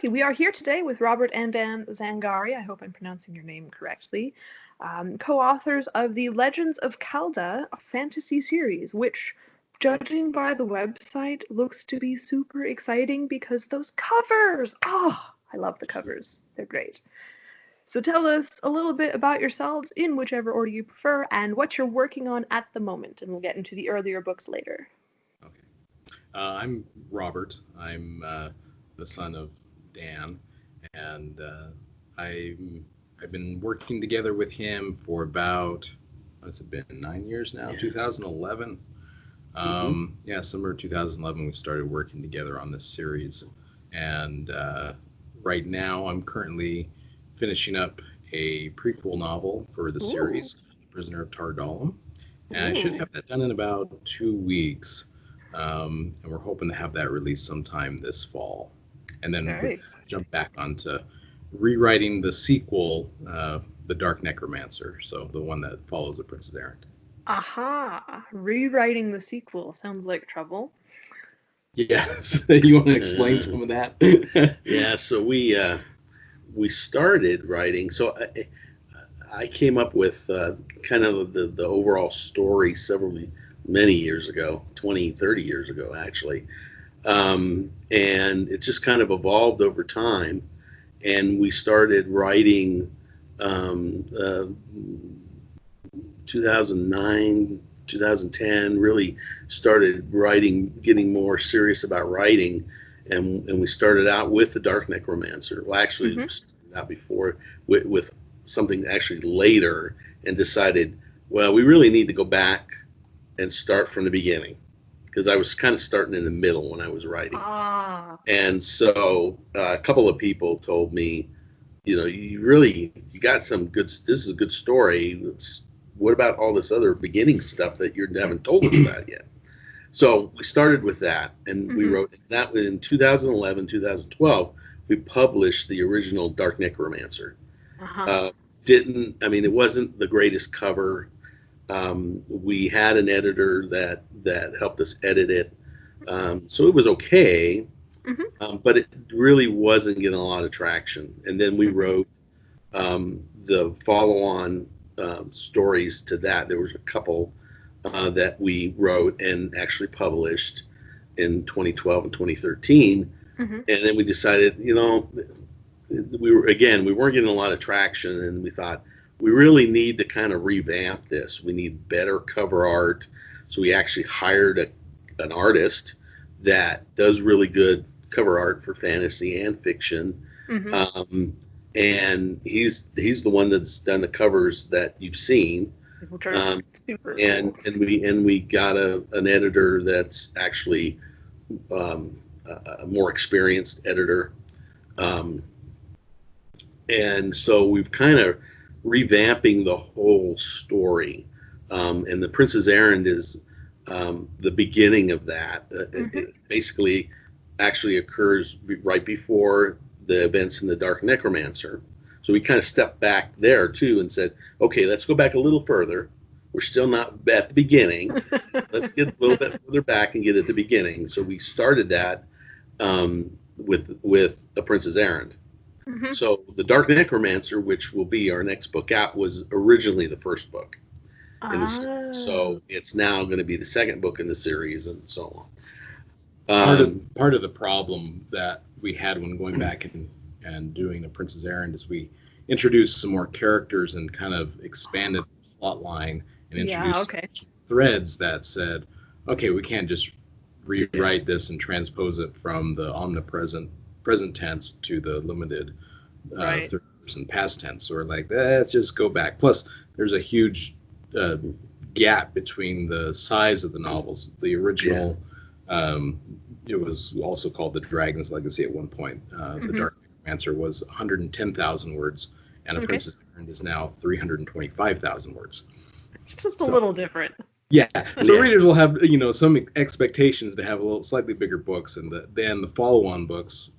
We are here today with Robert and Dan Zangari, I hope I'm pronouncing your name correctly, co-authors of the Legends of Kalda fantasy series, which, judging by the website, looks to be super exciting because those covers! Oh, I love the covers. They're great. So tell us a little bit about yourselves in whichever order you prefer and what you're working on at the moment, and we'll get into the earlier books later. Okay. I'm Robert. I'm the son of Dan, and I've been working together with him for about, what's it been, 9 years now? 2011. Yeah, summer 2011 we started working together on this series, and right now I'm currently finishing up a prequel novel for the series, Prisoner of Tardalum, and I should have that done in about 2 weeks, and we're hoping to have that released sometime this fall. And then we'll jump back onto rewriting the sequel, The Dark Necromancer, so the one that follows The Princess Errand. Aha! Rewriting the sequel sounds like trouble. Yes. You want to explain some of that? Yeah, so we started writing. So I came up with kind of the overall story many years ago, 20, 30 years ago, actually. And it just kind of evolved over time. And we started writing 2009, 2010, really started writing, getting more serious about writing. And we started out with the Dark Necromancer. Well, actually, we started out before with something actually later, and decided, well, we really need to go back and start from the beginning, because I was kind of starting in the middle when I was writing. And so a couple of people told me, you got some good, this is a good story. What about all this other beginning stuff that you haven't told us about yet? So we started with that, and we wrote that in 2011, 2012. We published the original Dark Necromancer. It wasn't the greatest cover. We had an editor that helped us edit it, so it was okay, but it really wasn't getting a lot of traction. And then we wrote the follow-on stories to that. There was a couple that we wrote and actually published in 2012 and 2013. And then we decided, we weren't getting a lot of traction, and we thought we really need to kind of revamp this. We need better cover art. So we actually hired an artist that does really good cover art for fantasy and fiction. And he's the one that's done the covers that you've seen. And we got an editor that's actually a more experienced editor, and so we've kind of revamping the whole story, and the Princess Errand is the beginning of that. It basically actually occurs right before the events in the Dark Necromancer. So we kind of stepped back there too and said, okay, let's go back a little further. We're still not at the beginning. Let's get a little bit further back and get at the beginning. So we started that with The Princess Errand. So the Dark Necromancer, which will be our next book out, was originally the first book. So it's now going to be the second book in the series, and so on. Part of the problem that we had when going back and doing The Princess Errand is we introduced some more characters and kind of expanded the plot line and introduced threads that said, okay, we can't just rewrite this and transpose it from the present tense to the limited third person past tense. So we're like, let's just go back. Plus, there's a huge gap between the size of the novels. The original, it was also called The Dragon's Legacy at one point. The Dark Necromancer was 110,000 words, and A Princess Errand is now 325,000 words. Just a little different. Yeah, so readers will have some expectations to have a little slightly bigger books, and then the follow-on books,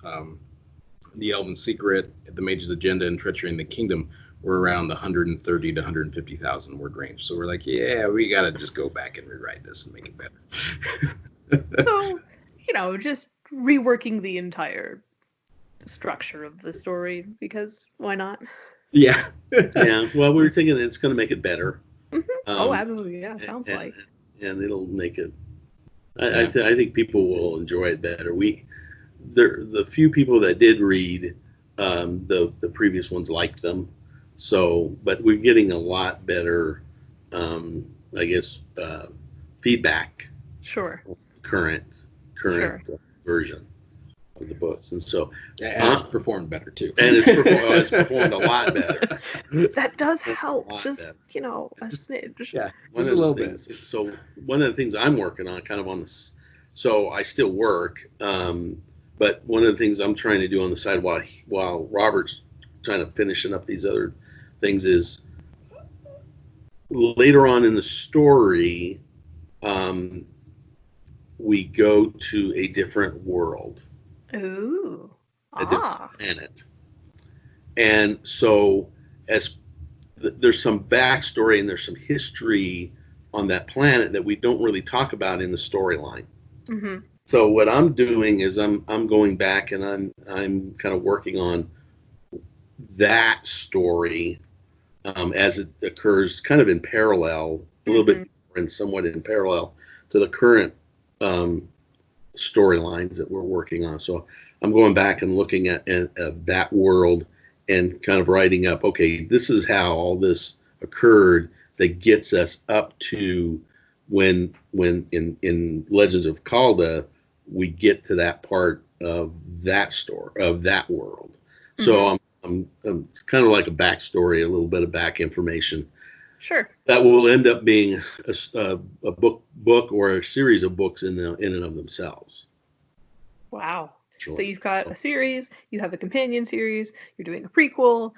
The Elven Secret, The Mage's Agenda, and Treachery in the Kingdom, were around the 130 to 150,000 word range. So we're like, yeah, we got to just go back and rewrite this and make it better. So, just reworking the entire structure of the story, because why not? Yeah. Yeah. Well, we were thinking it's going to make it better. Oh, absolutely. Yeah, sounds like. And it'll make it. Yeah. I think people will enjoy it better. The few people that did read the previous ones liked them. So, but we're getting a lot better, I guess, feedback. Sure. Current Sure. version of the books, and so And it's performed better too. and it's performed a lot better. That does help. lot Just better. a smidge. Yeah, One just of a little the bit. things, so one of the things I'm working on, kind of on this, so I still work, but one of the things I'm trying to do on the side while Robert's trying to finishing up these other things is later on in the story, we go to a different world, Ooh. a different planet, and so there's some backstory and there's some history on that planet that we don't really talk about in the storyline. Mm-hmm. So what I'm doing is I'm going back and I'm kind of working on that story as it occurs, kind of in parallel, a little bit and somewhat in parallel to the current storylines that we're working on. So I'm going back and looking at that world and kind of writing up, okay, this is how all this occurred that gets us up to when in Legends of Calda we get to that part of that story, of that world. So I'm kind of like a backstory, a little bit of back information. Sure. That will end up being a book or a series of books in and of themselves. Wow. Sure. So you've got a series, you have a companion series, you're doing a prequel,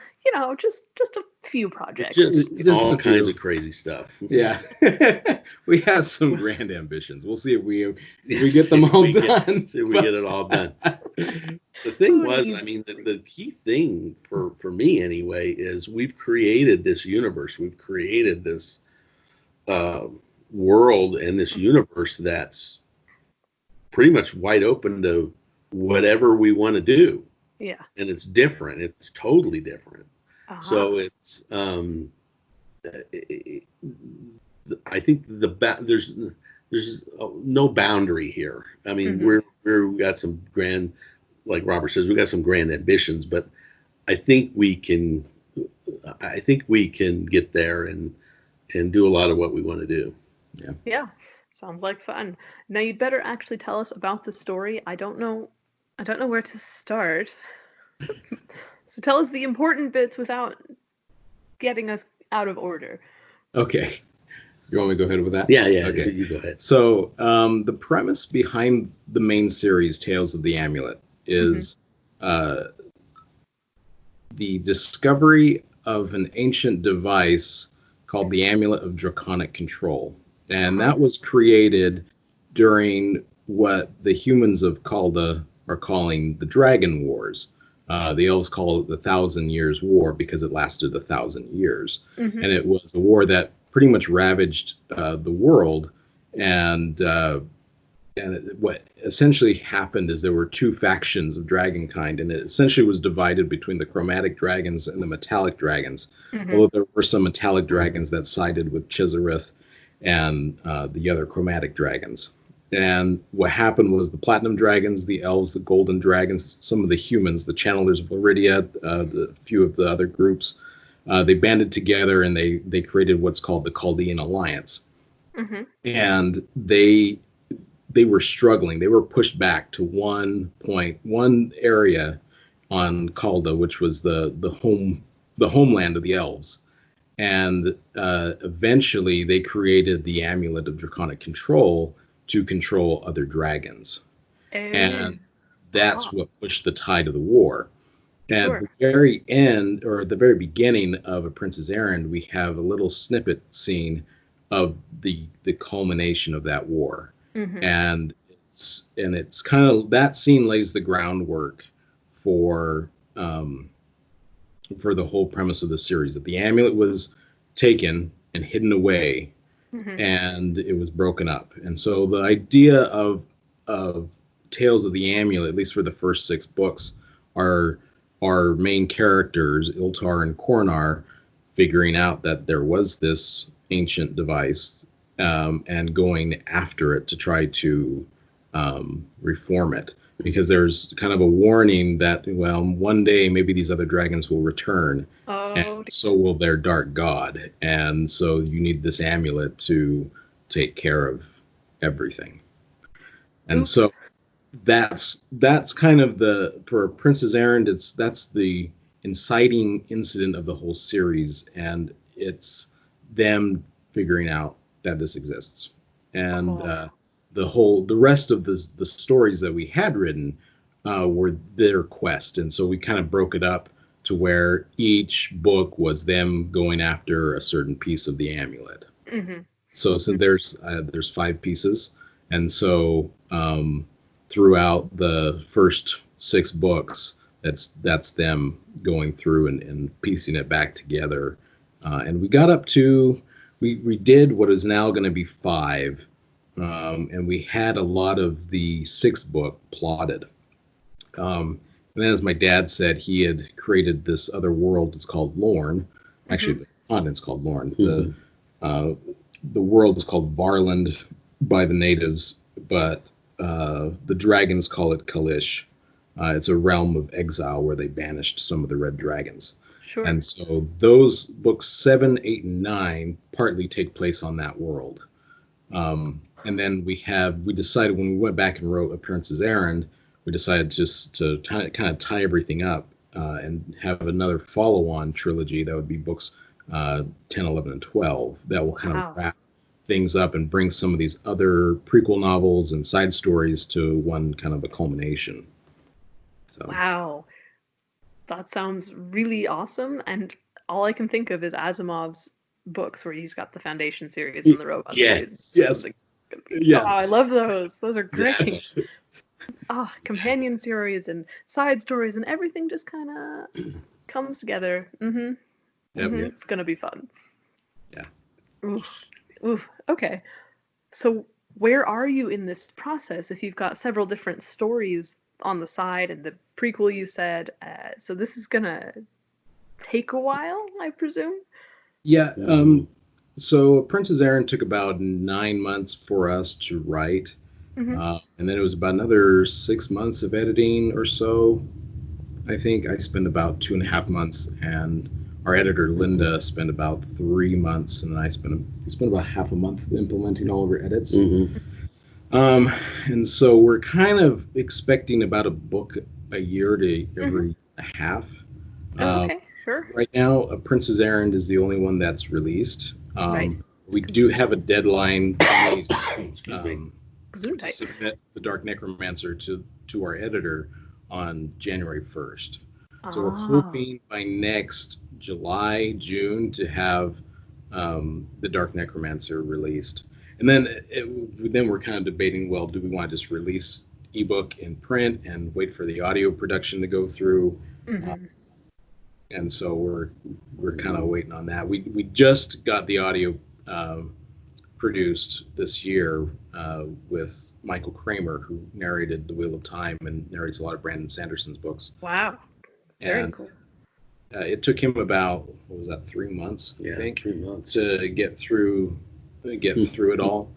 just a few projects. Just Just all a few. kinds of crazy stuff. Yeah. We have some grand ambitions. We'll see if we get them all done. See if we get it all done. The thing was, I mean, the key thing for me anyway is we've created this universe. We've created this world and this universe that's pretty much wide open to whatever we want to do. Yeah. And it's different. It's totally different. Uh-huh. So it's I think there's no boundary here. I mean, we got some grand, like Robert says, we got some grand ambitions, but I think we can get there and do a lot of what we want to do. Yeah. Yeah. Sounds like fun. Now you'd better actually tell us about the story. I don't know where to start. So tell us the important bits without getting us out of order. Okay. You want me to go ahead with that? Yeah. Okay. You go ahead. So the premise behind the main series, Tales of the Amulet, is the discovery of an ancient device called the Amulet of Draconic Control. And that was created during what the humans of Calda are calling the Dragon Wars. The elves call it the 1,000 Years War because it lasted 1,000 years. And it was a war that pretty much ravaged the world. And what essentially happened is there were two factions of dragonkind, and it essentially was divided between the chromatic dragons and the metallic dragons. Although there were some metallic dragons that sided with Chizareth and the other chromatic dragons. And what happened was the platinum dragons, the elves, the golden dragons, some of the humans, the channelers of Lyridia, a few of the other groups, they banded together and they created what's called the Chaldean Alliance. And they were struggling. They were pushed back to one area on Calda, which was the homeland of the elves. And eventually they created the Amulet of Draconic Control to control other dragons. And that's what pushed the tide of the war. At the very end, or at the very beginning of A Prince's Errand, we have a little snippet scene of the culmination of that war. And it's kind of, that scene lays the groundwork for the whole premise of the series, that the amulet was taken and hidden away, and it was broken up. And so the idea of Tales of the Amulet, at least for the first 6 books, our main characters, Iltar and Kornar, figuring out that there was this ancient device and going after it to try to reform it. Because there's kind of a warning that, well, one day maybe these other dragons will return, and so will their dark god. And so you need this amulet to take care of everything. And so that's kind of for Princess Errand, that's the inciting incident of the whole series, and it's them figuring out that this exists. And the rest of the stories that we had written were their quest, and so we kind of broke it up to where each book was them going after a certain piece of the amulet. Mm-hmm. So there's 5 pieces, and so throughout the first 6 books, that's them going through and piecing it back together, and we got up to we did what is now going to be 5. And we had a lot of the 6th book plotted. And then, as my dad said, he had created this other world. It's called Lorne. Actually, the continent's called Lorne. Mm-hmm. The world is called Varland by the natives, but the dragons call it Kalish. It's a realm of exile where they banished some of the red dragons. Sure. And so those books 7, 8, and 9 partly take place on that world. And then we decided when we went back and wrote A Princess Errand, we decided just to kind of tie everything up and have another follow-on trilogy that would be books 10, 11, and 12 that will kind of wrap things up and bring some of these other prequel novels and side stories to one kind of a culmination. So. Wow. That sounds really awesome. And all I can think of is Asimov's books where he's got the Foundation series and the Robot series. Yes. Yes. Oh, I love those. Those are great. Companion stories and side stories and everything just kind of comes together. Mm-hmm. Yep. It's going to be fun. Yeah. Oof. Okay. So where are you in this process if you've got several different stories on the side and the prequel you said? So this is going to take a while, I presume? Yeah. So Princess Errand took about 9 months for us to write. Mm-hmm. And then it was about another 6 months of editing or so. I think I spent about 2.5 months, and our editor Linda spent about 3 months, and I spent about half a month implementing all of her edits. Mm-hmm. And so we're kind of expecting about a book a year to every half. Okay, sure. Right now, A Princess Errand is the only one that's released. Right. We do have a deadline to submit The Dark Necromancer to our editor on January 1st. So we're hoping by next July, June to have The Dark Necromancer released. And then we're kind of debating, well, do we want to just release ebook in print and wait for the audio production to go through? Mm-hmm. And so we're kind of waiting on that. We just got the audio produced this year with Michael Kramer, who narrated The Wheel of Time and narrates a lot of Brandon Sanderson's books. Wow. Very cool. It took him about, 3 months, I think, 3 months to get through it all.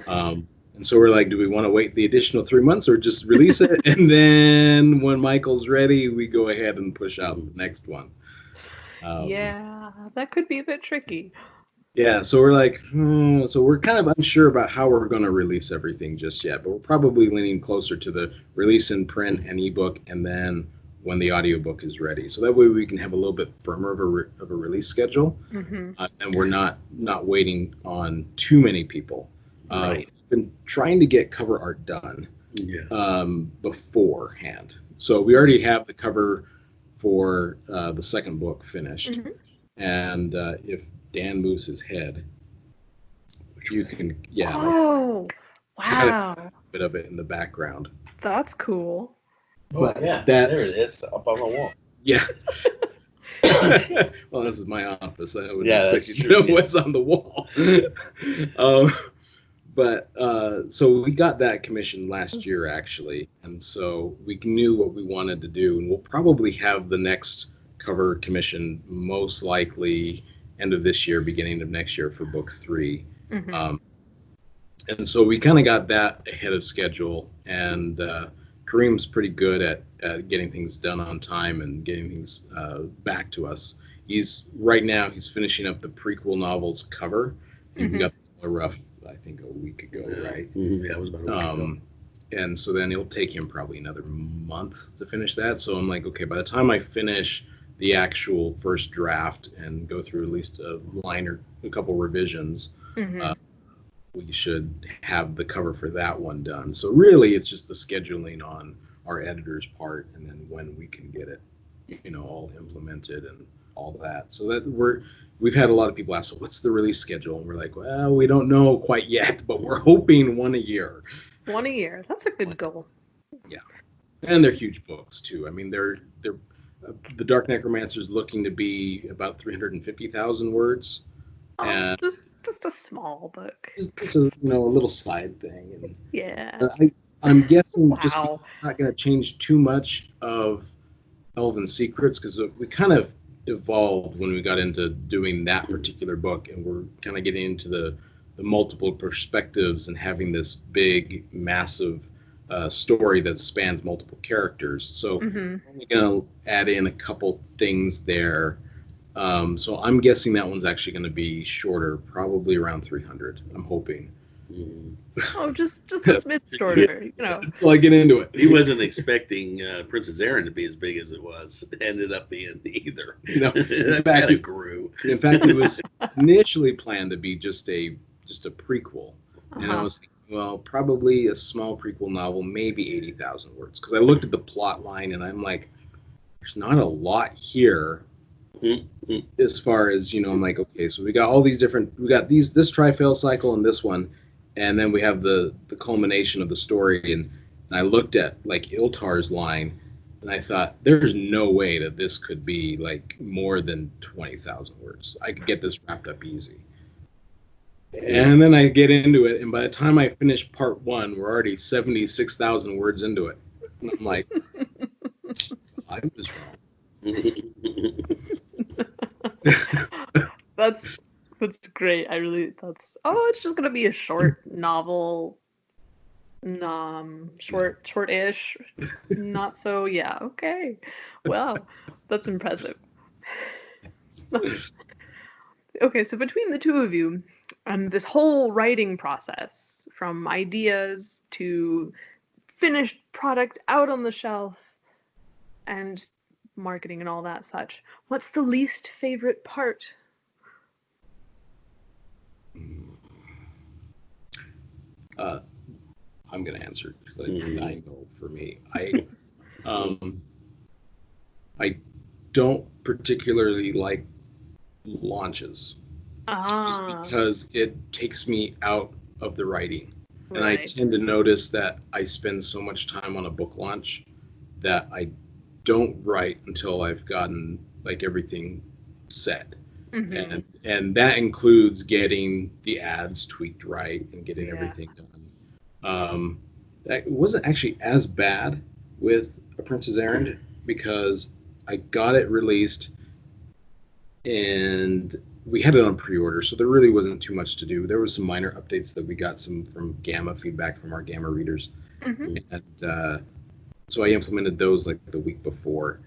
And so we're like, do we want to wait the additional 3 months or just release it? And then when Michael's ready, we go ahead and push out the next one. Yeah, that could be a bit tricky. Yeah, so we're like, so we're kind of unsure about how we're going to release everything just yet, but we're probably leaning closer to the release in print and ebook, and then when the audiobook is ready. So that way we can have a little bit firmer of a release schedule, and we're not waiting on too many people. Right. We've been trying to get cover art done beforehand. So we already have the cover for the second book finished, and if Dan moves his head, you can, wow, a bit of it in the background. That's cool. But there it is, up on the wall. Yeah. Well, this is my office. I wouldn't expect you to know what's on the wall. But so we got that commission last year, actually, and so we knew what we wanted to do, and we'll probably have the next cover commission most likely end of this year, beginning of next year for book 3. Mm-hmm. And so we kind of got that ahead of schedule, and Kareem's pretty good at getting things done on time and getting things back to us. Right now he's finishing up the prequel novel's cover, and we got the rough, I think, a week ago, right? Mm-hmm. Yeah, it was about a week ago. And so then it'll take him probably another month to finish that. So I'm like, okay, by the time I finish the actual first draft and go through at least a line or a couple revisions, we should have the cover for that one done. So really, it's just the scheduling on our editor's part, and then when we can get it, all implemented and all that. So that we've had a lot of people ask, what's the release schedule? And we're like, well, we don't know quite yet, but we're hoping one a year. One a year. That's a good goal. Yeah, and they're huge books too. I mean, they're the Dark Necromancer is looking to be about 350,000 words. And just a small book. It's a little side thing. And yeah. I'm guessing just not going to change too much of Elven Secrets, because we kind of evolved when we got into doing that particular book, and we're kind of getting into the multiple perspectives and having this big, massive story that spans multiple characters. So I'm only going to add in a couple things there. So I'm guessing that one's actually going to be shorter, probably around 300. I'm hoping. Oh, just a smidge shorter, Till I get into it. He wasn't expecting Princess Erin to be as big as it was. It ended up being either. In fact, it grew. In fact, it was initially planned to be just a prequel, and I was thinking, well, probably a small prequel novel, maybe 80,000 words, because I looked at the plot line and I'm like, there's not a lot here. As far as I'm like, okay, so we got all these different, we got this tri-fail cycle and this one, and then we have the culmination of the story, and I looked at like Iltar's line, and I thought, there's no way that this could be like more than 20,000 words. I could get this wrapped up easy. And then I get into it, and by the time I finish part 1, we're already 76,000 words into it. And I'm like, I was wrong. That's great. It's just gonna be a short novel, short-ish, not so. Yeah, okay. Wow, that's impressive. Okay, so between the two of you, this whole writing process, from ideas to finished product out on the shelf, and marketing and all that such, what's the least favorite part? I'm gonna answer because I know for me, I don't particularly like launches, just because it takes me out of the writing, and I tend to notice that I spend so much time on a book launch that I don't write until I've gotten like everything set. And that includes getting the ads tweaked right and getting everything done. That wasn't actually as bad with A Princess Erin, because I got it released and we had it on pre-order, so there really wasn't too much to do. There was some minor updates that we got from Gamma feedback from our Gamma readers, and so I implemented those like the week before.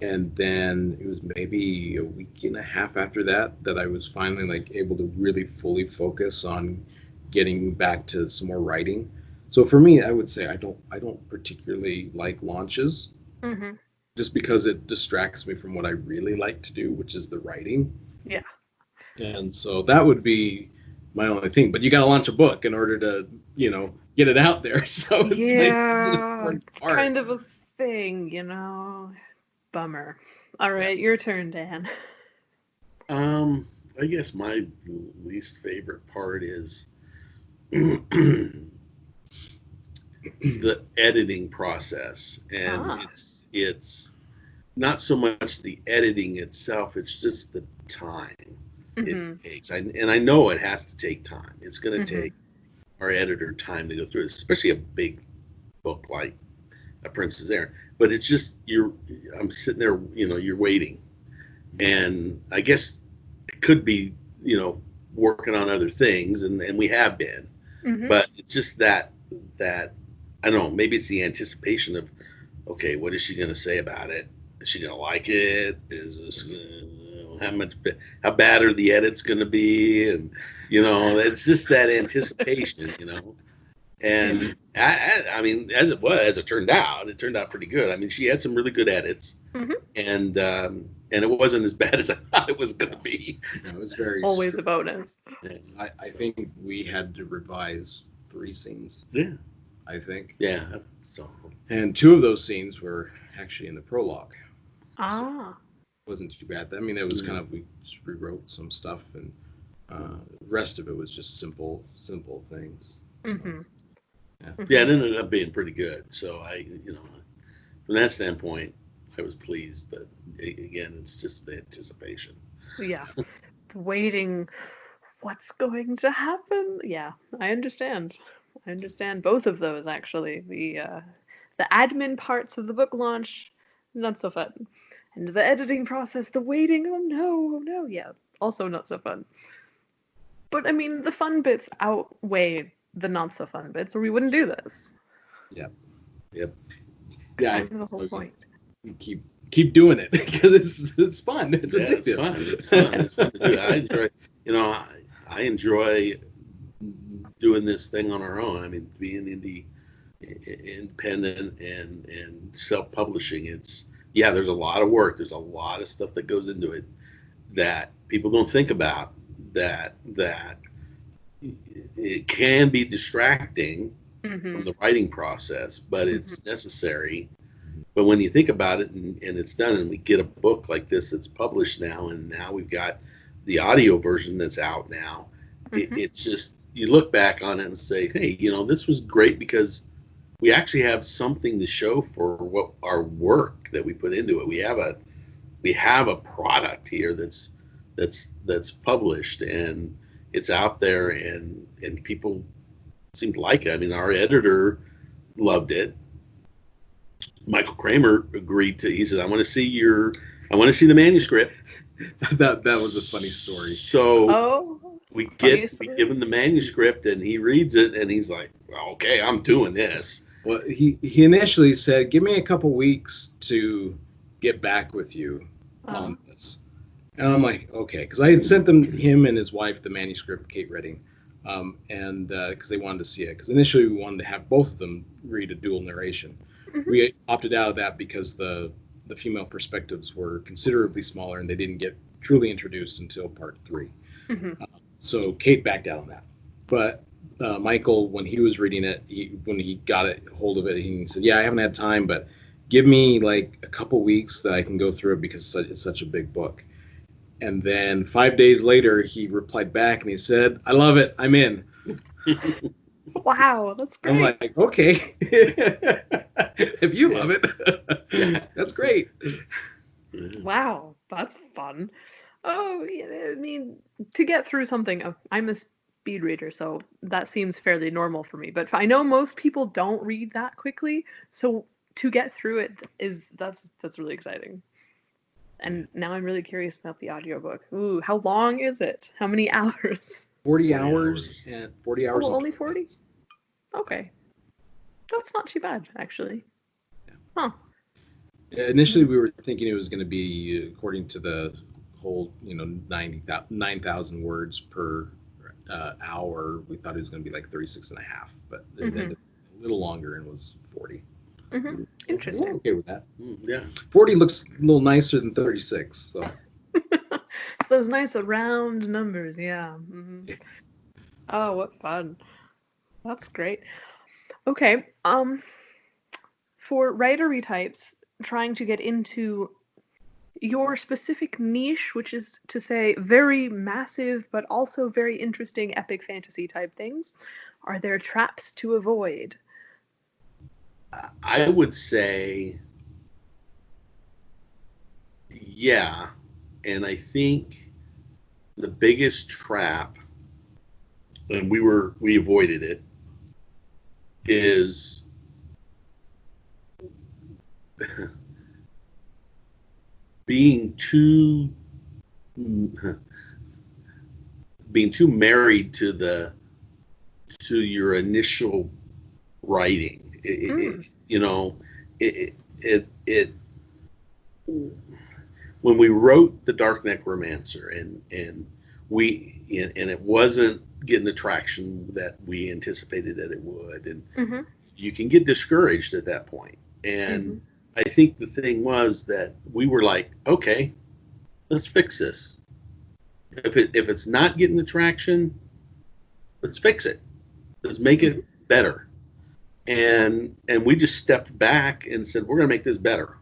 And then it was maybe a week and a half after that I was finally like able to really fully focus on getting back to some more writing. So for me, I would say I don't particularly like launches, just because it distracts me from what I really like to do, which is the writing. Yeah. And so that would be my only thing. But you got to launch a book in order to, get it out there. So it's it's an important part. Kind of a thing, Bummer. All right, your turn, Dan. I guess my least favorite part is the editing process, and it's not so much the editing itself; it's just the time it takes. And I know it has to take time. It's going to take our editor time to go through it, especially a big book like A Prince's Heir. But it's just I'm sitting there, you're waiting, and I guess it could be, working on other things, and we have been, but it's just that I don't know, maybe it's the anticipation of, okay, what is she going to say about it? Is she going to like it? Is this how bad are the edits going to be? And it's just that anticipation, And I mean, as it turned out pretty good. I mean, she had some really good edits, and it wasn't as bad as I thought it was going to be. It was very always a bonus. I think we had to revise 3 scenes. Yeah, I think. Yeah. So. And 2 of those scenes were actually in the prologue. Ah. So it wasn't too bad. I mean, it was kind of, we just rewrote some stuff, and the rest of it was just simple things. Yeah, it ended up being pretty good. So from that standpoint, I was pleased. But again, it's just the anticipation. Yeah, waiting. What's going to happen? Yeah, I understand. Both of those, actually. The admin parts of the book launch, not so fun, and the editing process, the waiting. Oh no. Yeah, also not so fun. But I mean, the fun bits outweigh the not so fun bits, or we wouldn't do this. Yep. Yeah. That's the whole point. We keep doing it because it's fun. It's addictive. It's fun. It's fun to do. I enjoy doing this thing on our own. I mean, being independent and self-publishing. There's a lot of work. There's a lot of stuff that goes into it that people don't think about. That it can be distracting from the writing process, but it's necessary. But when you think about it and it's done, and we get a book like this that's published now, and now we've got the audio version that's out now, it's just, you look back on it and say, hey, this was great because we actually have something to show for what our work that we put into it. We have a product here that's published, and it's out there, and people seem to like it. I mean, our editor loved it. Michael Kramer agreed to. He said, "I want to see the manuscript." that was a funny story. So we give him the manuscript, and he reads it, and he's like, well, "Okay, I'm doing this." Well, he initially said, "Give me a couple weeks to get back with you on this." And I'm like, okay, because I had sent him and his wife the manuscript, Kate Redding, and because they wanted to see it. Because initially we wanted to have both of them read a dual narration. We opted out of that because the female perspectives were considerably smaller, and they didn't get truly introduced until part 3. So Kate backed out on that. But Michael, when he was reading it, when he got hold of it, he said, "Yeah, I haven't had time, but give me like a couple weeks that I can go through it because it's such a big book." And then 5 days later, he replied back and he said, "I love it. I'm in." Wow, that's great. I'm like, okay. If you love it, that's great. Wow, that's fun. Oh, yeah, I mean, to get through something, I'm a speed reader, so that seems fairly normal for me. But I know most people don't read that quickly, so to get through it that's really exciting. And now I'm really curious about the audiobook. Ooh, how long is it? How many hours? 40 hours and 40 hours. Oh, only 40? Okay. That's not too bad, actually. Yeah. Huh. Initially, we were thinking it was going to be, according to the whole, 9,000 words per hour. We thought it was going to be like 36 and a half, but it ended a little longer and was 40. Interesting. We're okay with that. Yeah. 40 looks a little nicer than 36. So. So those nice round numbers, yeah. Oh, what fun. That's great. Okay. For writery types trying to get into your specific niche, which is to say very massive but also very interesting epic fantasy type things, are there traps to avoid? I would say, yeah, and I think the biggest trap, and we avoided it, is being too married to your initial writing. When we wrote the Dark Necromancer and it wasn't getting the traction that we anticipated that it would, and you can get discouraged at that point. And I think the thing was that we were like, okay, let's fix this. If it's not getting the traction, let's fix it. Let's make it better. And we just stepped back and said, we're going to make this better.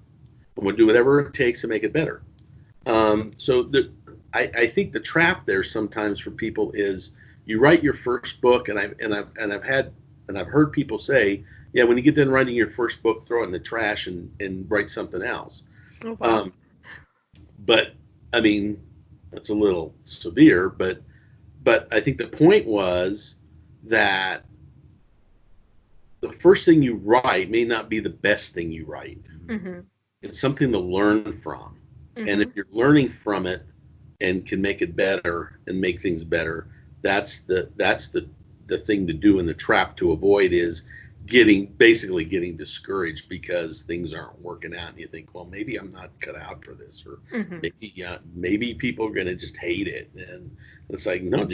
And we'll do whatever it takes to make it better. I think the trap there sometimes for people is you write your first book, and I've heard people say, yeah, when you get done writing your first book, throw it in the trash and write something else. Oh, wow. But I mean, that's a little severe, but I think the point was that the first thing you write may not be the best thing you write. It's something to learn from. And if you're learning from it and can make it better and make things better, that's the thing to do. And the trap to avoid is basically getting discouraged because things aren't working out, and you think, well, maybe I'm not cut out for this, or maybe people are going to just hate it. And it's like, no,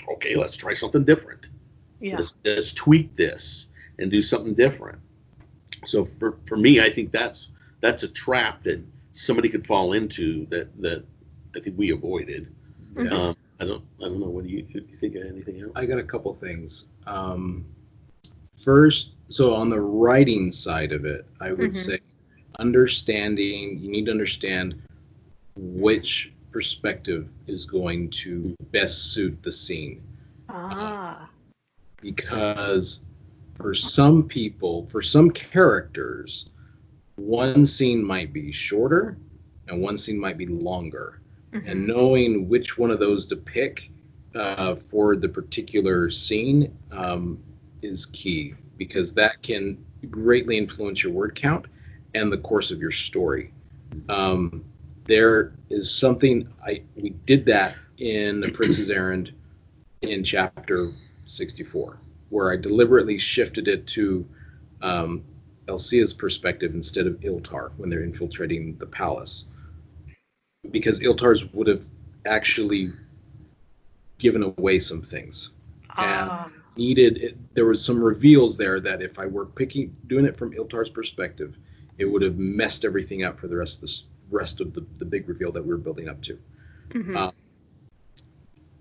okay, let's try something different. Yeah. Let's tweak this and do something different. So for me, I think that's a trap that somebody could fall into that I think we avoided. Yeah. I don't know. What do you think of anything else? I got a couple things. First, so on the writing side of it, I would say you need to understand which perspective is going to best suit the scene. Because for some people, for some characters, one scene might be shorter and one scene might be longer. And knowing which one of those to pick for the particular scene is key, because that can greatly influence your word count and the course of your story. There is something, we did that in The Prince's Errand in chapter 64, where I deliberately shifted it to Elsia's perspective instead of Iltar when they're infiltrating the palace. Because Iltar's would have actually given away some things. And there was some reveals there that if I were doing it from Iltar's perspective, it would have messed everything up for the rest of the big reveal that we were building up to.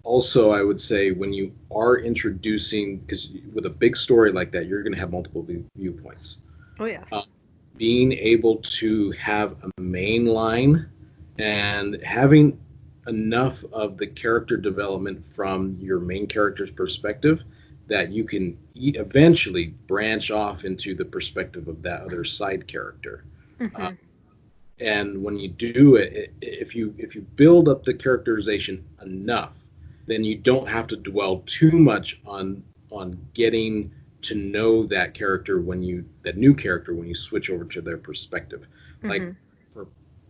Also, I would say when you are introducing, because with a big story like that, you're going to have multiple viewpoints. Oh, yes. Being able to have a main line and having enough of the character development from your main character's perspective that you can eventually branch off into the perspective of that other side character. And when you do it, if you build up the characterization enough, then you don't have to dwell too much on getting to know that character that new character when you switch over to their perspective. Like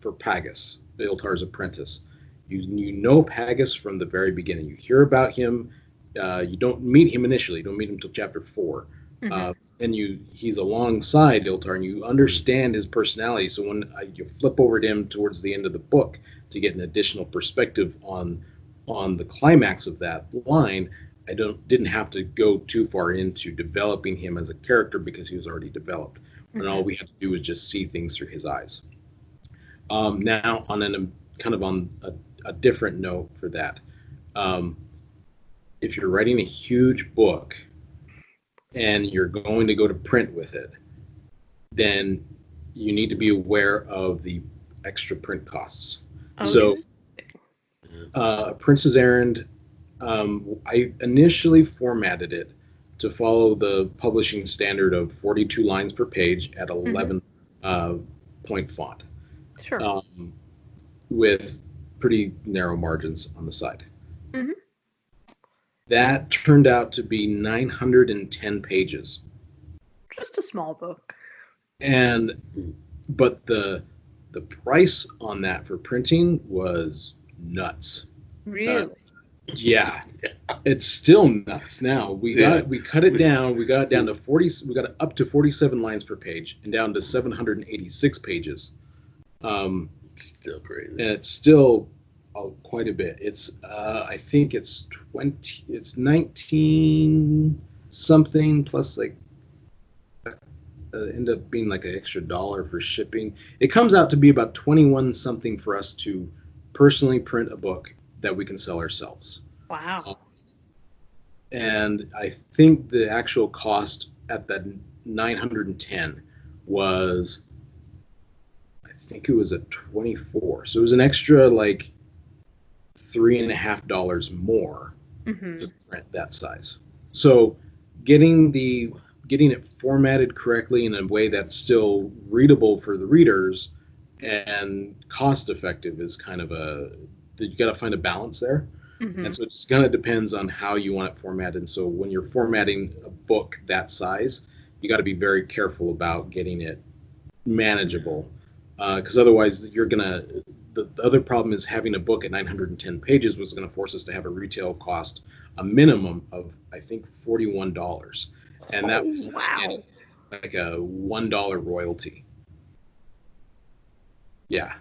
for Pagus, Iltar's apprentice, you know Pagus from the very beginning. You hear about him. You don't meet him initially. You don't meet him until chapter 4. And he's alongside Iltar, and you understand his personality. So when you flip over to him towards the end of the book to get an additional perspective on the climax of that line, I didn't have to go too far into developing him as a character because he was already developed. And all we had to do was just see things through his eyes. Now, on a different note for that, if you're writing a huge book and you're going to go to print with it, then you need to be aware of the extra print costs. So, Prince's Errand, I initially formatted it to follow the publishing standard of 42 lines per page at 11 point font. Sure. With pretty narrow margins on the side. That turned out to be 910 pages. Just a small book. But the price on that for printing was nuts. Really? Yeah, it's still nuts now. We cut it down. We got it down to 40. We got it up to 47 lines per page and down to 786 pages. Still crazy. And it's still quite a bit. It's I think it's 20. It's 19 something plus like end up being like an extra $1 for shipping. It comes out to be about 21 something for us to personally print a book that we can sell ourselves. Wow. And I think the actual cost at that 910 was, I think it was at 24. So it was an extra like $3.50 more to print that size. So getting it formatted correctly in a way that's still readable for the readers and cost effective is kind of you got to find a balance there. And so it just kind of depends on how you want it formatted. And so when you're formatting a book that size, you got to be very careful about getting it manageable, because otherwise the other problem is having a book at 910 pages was going to force us to have a retail cost, a minimum of I think $41, and that was like a $1 royalty. Yeah.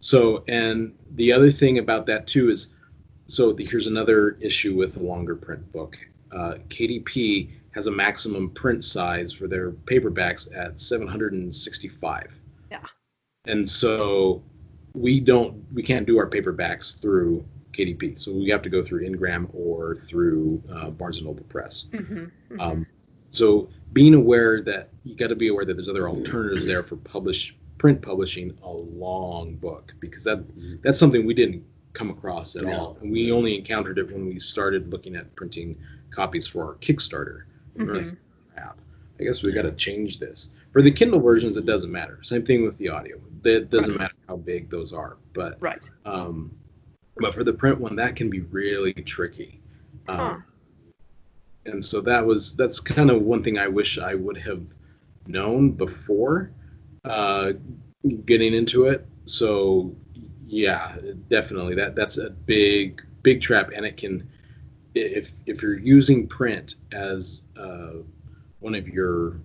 So, and the other thing about that too is, here's another issue with a longer print book. KDP has a maximum print size for their paperbacks at 765. Yeah. And so we can't do our paperbacks through KDP. So we have to go through Ingram or through Barnes & Noble Press. So being aware that you got to be aware that there's other alternatives there for print publishing a long book, because that's something we didn't come across at all. And we only encountered it when we started looking at printing copies for our Kickstarter. And we're like, crap, I guess we got to change this. For the Kindle versions, it doesn't matter. Same thing with the audio. It doesn't matter how big those are. But but for the print one, that can be really tricky. And so that's kind of one thing I wish I would have known before getting into it. So yeah, definitely that's a big trap, and it can, if you're using print as one of your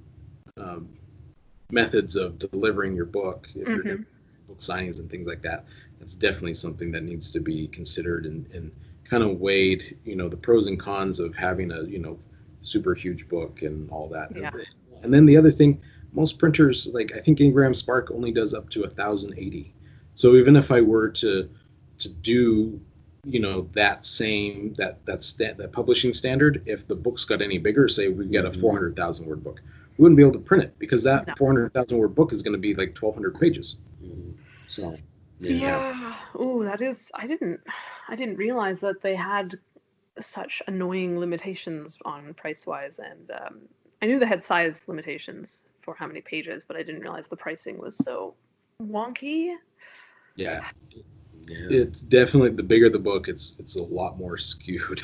methods of delivering your book, if you're doing book signings and things like that, that's definitely something that needs to be considered and kind of weighed, the pros and cons of having a super huge book and all that. And then the other thing, most printers, like I think Ingram Spark only does up to 1080. So even if I were to do that publishing standard, if the book's got any bigger, say we get a 400,000 word book, we wouldn't be able to print it, because that 400,000 word book is going to be like 1,200 pages. So Oh, that is, I didn't realize that they had such annoying limitations on price wise, and I knew they had size limitations for how many pages, but I didn't realize the pricing was so wonky. Yeah. It's definitely, the bigger the book, it's a lot more skewed.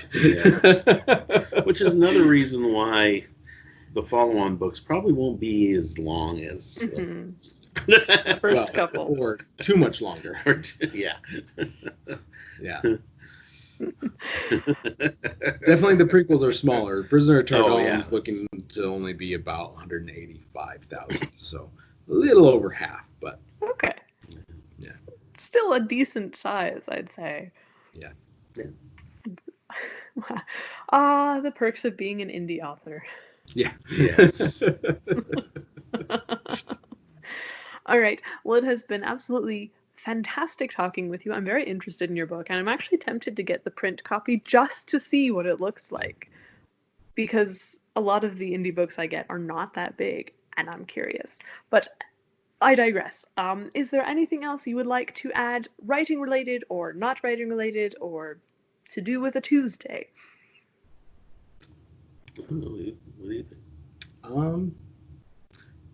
Which is another reason why the follow-on books probably won't be as long as the first couple, or too much longer. Yeah. Definitely the prequels are smaller. Prisoner of Tardalum is looking to only be about 185,000, so a little over half, but okay. Still a decent size, I'd say. Yeah. The perks of being an indie author. Yeah. Yes. All right. Well, it has been absolutely fantastic talking with you. I'm very interested in your book, and I'm actually tempted to get the print copy just to see what it looks like, because a lot of the indie books I get are not that big, and I'm curious. But I digress. Is there anything else you would like to add, writing related or not writing related, or to do with a Tuesday? What do you think?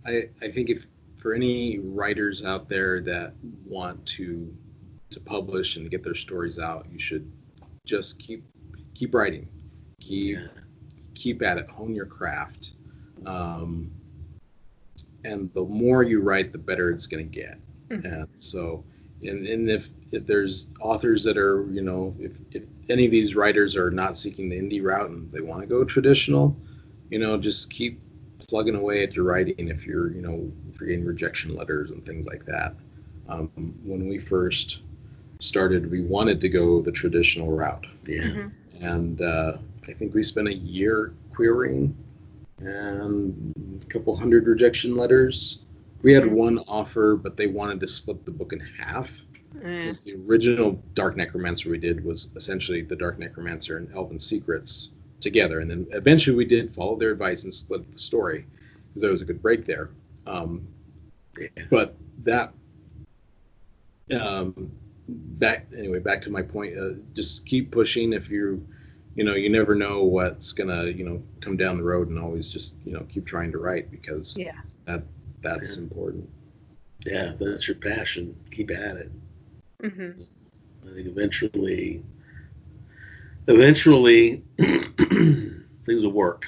I think if for any writers out there that want to publish and get their stories out, you should just keep writing. Keep at it, hone your craft, and the more you write, the better it's going to get. Mm-hmm. And so, and if there's authors that are, if any of these writers are not seeking the indie route and they want to go traditional, just keep plugging away at your writing. If you're getting rejection letters and things like that. When we first started, we wanted to go the traditional route. Yeah. Mm-hmm. And I think we spent a year querying and a couple hundred rejection letters. We had one offer, but they wanted to split the book in half. Because the original Dark Necromancer we did was essentially the Dark Necromancer and Elven Secrets together. And then eventually we did follow their advice and split the story, because there was a good break there. But that, back to my point, just keep pushing. If you never know what's gonna, come down the road, and always just, keep trying to write, because that's important. Yeah, if that's your passion, keep at it. Mm-hmm. I think eventually things will work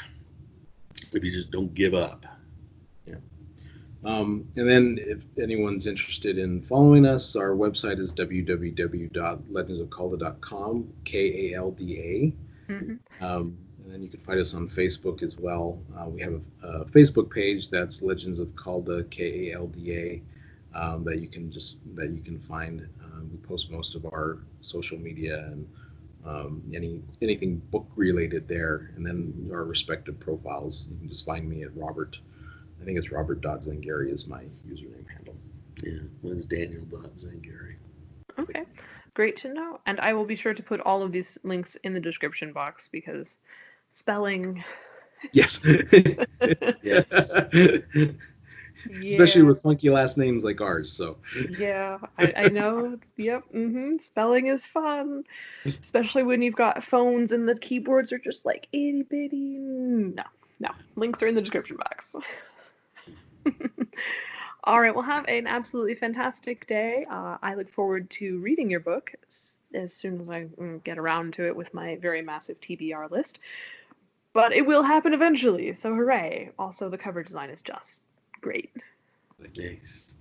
if you just don't give up. Yeah. And then if anyone's interested in following us, our website is www.legendsofkalda.com, KALDA. Mm-hmm. And then you can find us on Facebook as well. We have a Facebook page that's Legends of Kalda, KALDA, that you can find. We post most of our social media and anything book related there, and then our respective profiles. You can just find me at Robert. I think it's Robert.Zangari is my username handle. Yeah, mine's Daniel.Zangari. Okay, great to know. And I will be sure to put all of these links in the description box, because spelling. Yes. Yes. Especially with funky last names like ours. So. Yeah, I know. Yep. Mm-hmm. Spelling is fun, especially when you've got phones and the keyboards are just like itty bitty. No. Links are in the description box. All right, well, have an absolutely fantastic day. I look forward to reading your book as soon as I get around to it with my very massive TBR list. But it will happen eventually, so hooray. Also, the cover design is just great. Thanks.